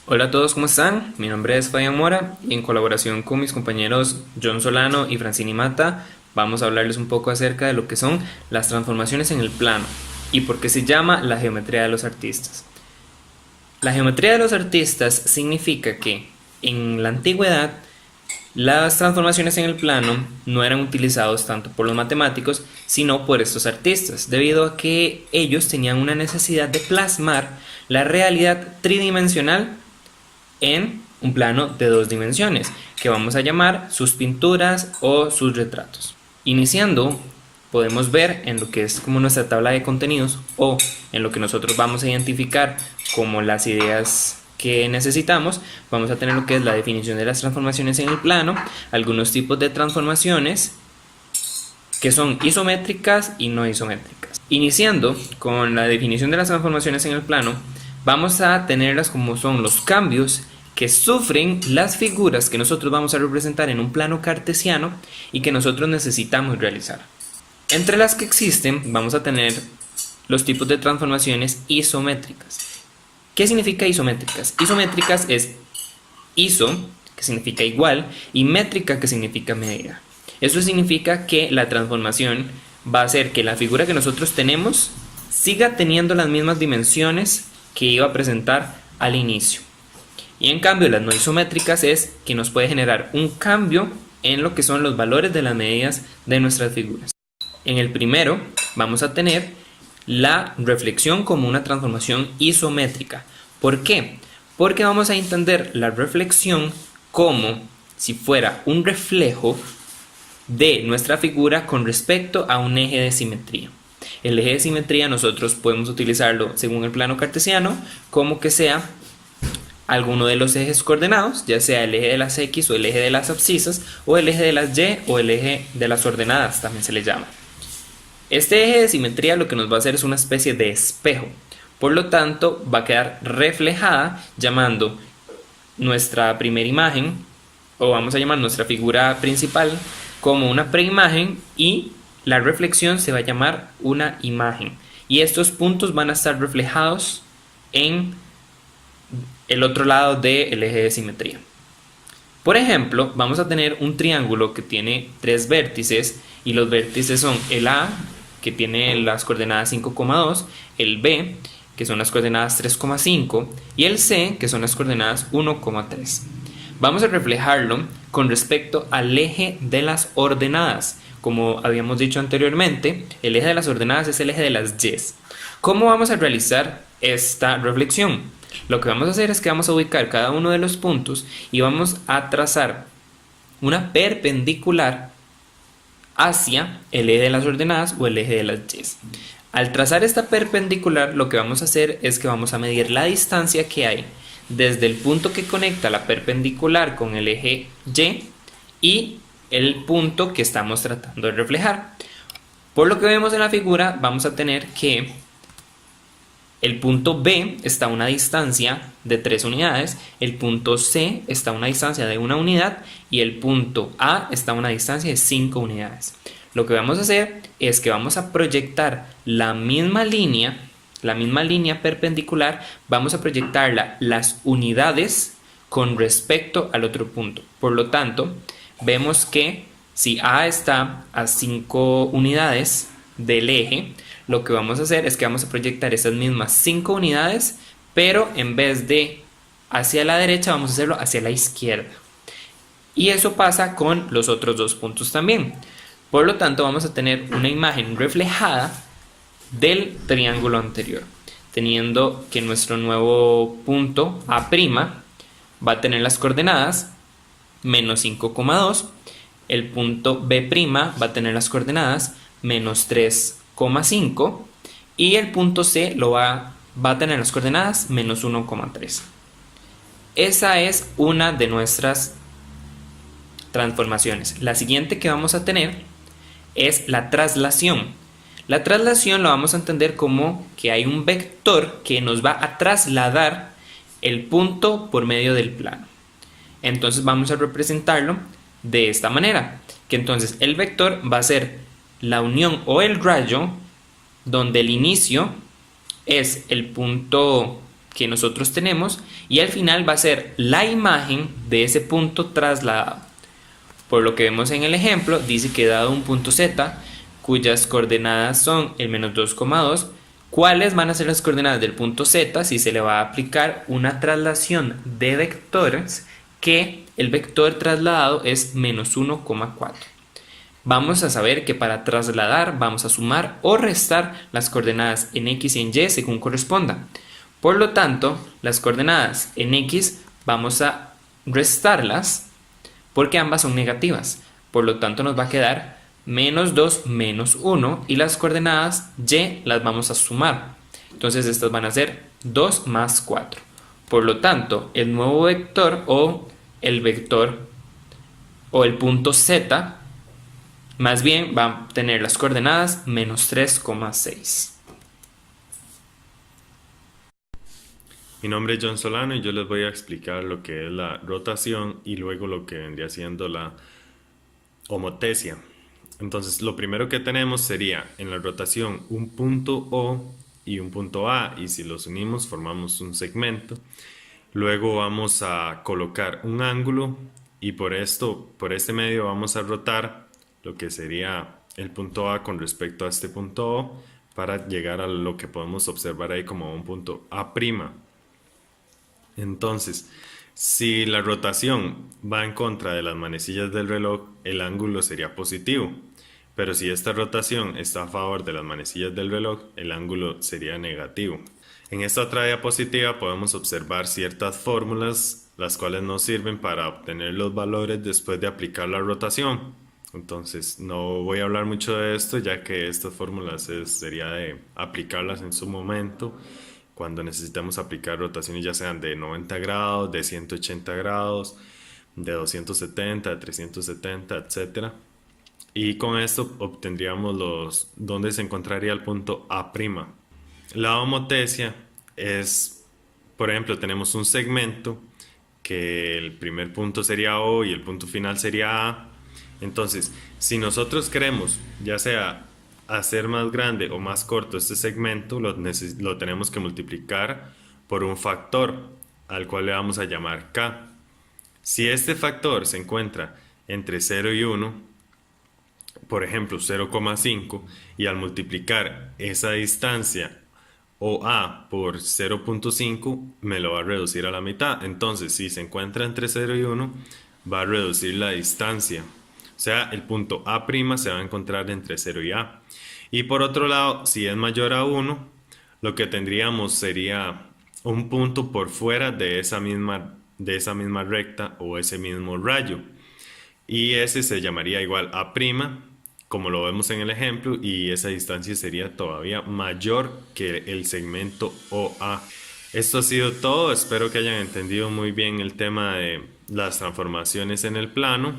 Hola a todos, ¿cómo están? Mi nombre es Fabián Mora y en colaboración con mis compañeros John Solano y Francini Mata vamos a hablarles un poco acerca de lo que son las transformaciones en el plano y por qué se llama la geometría de los artistas. La geometría de los artistas significa que en la antigüedad las transformaciones en el plano no eran utilizados tanto por los matemáticos sino por estos artistas, debido a que ellos tenían una necesidad de plasmar la realidad tridimensional en un plano de dos dimensiones, que vamos a llamar sus pinturas o sus retratos. Iniciando, podemos ver en lo que es como nuestra tabla de contenidos o en lo que nosotros vamos a identificar como las ideas que necesitamos. Vamos a tener lo que es la definición de las transformaciones en el plano, algunos tipos de transformaciones que son isométricas y no isométricas. Iniciando con la definición de las transformaciones en el plano, vamos a tenerlas como son los cambios que sufren las figuras que nosotros vamos a representar en un plano cartesiano y que nosotros necesitamos realizar. Entre las que existen vamos a tener los tipos de transformaciones isométricas. ¿Qué significa isométricas? Isométricas es iso, que significa igual, y métrica, que significa medida. Eso significa que la transformación va a hacer que la figura que nosotros tenemos siga teniendo las mismas dimensiones que iba a presentar al inicio. Y en cambio las no isométricas es que nos puede generar un cambio en lo que son los valores de las medidas de nuestras figuras. En el primero vamos a tener la reflexión como una transformación isométrica. ¿Por qué? Porque vamos a entender la reflexión como si fuera un reflejo de nuestra figura con respecto a un eje de simetría. El eje de simetría nosotros podemos utilizarlo según el plano cartesiano como que sea alguno de los ejes coordenados, ya sea el eje de las X o el eje de las abscisas o el eje de las Y o el eje de las ordenadas, también se le llama. Este eje de simetría lo que nos va a hacer es una especie de espejo, por lo tanto va a quedar reflejada llamando nuestra primera imagen, o vamos a llamar nuestra figura principal como una preimagen, y la reflexión se va a llamar una imagen, y estos puntos van a estar reflejados en el otro lado del eje de simetría. Por ejemplo, vamos a tener un triángulo que tiene tres vértices, y los vértices son el A, que tiene las coordenadas 5,2, el B, que son las coordenadas 3,5, y el C, que son las coordenadas 1,3. Vamos a reflejarlo con respecto al eje de las ordenadas. Como habíamos dicho anteriormente, el eje de las ordenadas es el eje de las Y. ¿Cómo vamos a realizar esta reflexión? Lo que vamos a hacer es que vamos a ubicar cada uno de los puntos y vamos a trazar una perpendicular hacia el eje de las ordenadas o el eje de las Y. Al trazar esta perpendicular, lo que vamos a hacer es que vamos a medir la distancia que hay desde el punto que conecta la perpendicular con el eje y el punto que estamos tratando de reflejar. Por lo que vemos en la figura, vamos a tener que el punto B está a una distancia de 3 unidades, el punto C está a una distancia de 1 unidad y el punto A está a una distancia de 5 unidades. Lo que vamos a hacer es que vamos a proyectar la misma línea perpendicular, vamos a proyectarla las unidades con respecto al otro punto. Por lo tanto, vemos que si A está a 5 unidades del eje, lo que vamos a hacer es que vamos a proyectar esas mismas 5 unidades, pero en vez de hacia la derecha vamos a hacerlo hacia la izquierda. Y eso pasa con los otros dos puntos también. Por lo tanto, vamos a tener una imagen reflejada del triángulo anterior, teniendo que nuestro nuevo punto A' va a tener las coordenadas menos 5,2, el punto B' va a tener las coordenadas menos 3,5 y el punto C va a tener las coordenadas menos 1,3. Esa es una de nuestras transformaciones. La siguiente que vamos a tener es la traslación. La traslación lo vamos a entender como que hay un vector que nos va a trasladar el punto por medio del plano. Entonces vamos a representarlo de esta manera, que entonces el vector va a ser la unión o el rayo donde el inicio es el punto que nosotros tenemos y al final va a ser la imagen de ese punto trasladado. Por lo que vemos en el ejemplo, dice que dado un punto Z, cuyas coordenadas son el menos 2,2, ¿cuáles van a ser las coordenadas del punto Z si se le va a aplicar una traslación de vectores que el vector trasladado es menos 1,4? Vamos a saber que para trasladar vamos a sumar o restar las coordenadas en X y en Y según corresponda. Por lo tanto, las coordenadas en X vamos a restarlas porque ambas son negativas. Por lo tanto, nos va a quedar menos 2 menos 1 y las coordenadas Y las vamos a sumar. Entonces, estas van a ser 2 más 4. Por lo tanto, el nuevo vector o el punto Z más bien va a tener las coordenadas menos 3,6. Mi nombre es John Solano y yo les voy a explicar lo que es la rotación y luego lo que vendría siendo la homotesia. Entonces, lo primero que tenemos sería en la rotación un punto O y un punto A, y si los unimos formamos un segmento. Luego vamos a colocar un ángulo y por este medio vamos a rotar lo que sería el punto A con respecto a este punto O para llegar a lo que podemos observar ahí como un punto A'. Entonces, si la rotación va en contra de las manecillas del reloj, el ángulo sería positivo. Pero si esta rotación está a favor de las manecillas del reloj, el ángulo sería negativo. En esta otra diapositiva podemos observar ciertas fórmulas, las cuales nos sirven para obtener los valores después de aplicar la rotación. Entonces no voy a hablar mucho de esto, ya que estas fórmulas sería de aplicarlas en su momento cuando necesitamos aplicar rotaciones ya sean de 90 grados, de 180 grados, de 270, de 370, etcétera. Y con esto obtendríamos donde se encontraría el punto A'. La homotesia es, por ejemplo, tenemos un segmento que el primer punto sería O y el punto final sería A. Entonces, si nosotros queremos, ya sea hacer más grande o más corto este segmento, lo tenemos que multiplicar por un factor al cual le vamos a llamar K. Si este factor se encuentra entre 0 y 1, por ejemplo 0,5, y al multiplicar esa distancia OA por 0,5 me lo va a reducir a la mitad. Entonces, si se encuentra entre 0 y 1, va a reducir la distancia. O sea, el punto A' se va a encontrar entre 0 y A. Y por otro lado, si es mayor a 1, lo que tendríamos sería un punto por fuera de esa misma recta o ese mismo rayo. Y ese se llamaría igual A', como lo vemos en el ejemplo, y esa distancia sería todavía mayor que el segmento OA. Esto ha sido todo, espero que hayan entendido muy bien el tema de las transformaciones en el plano.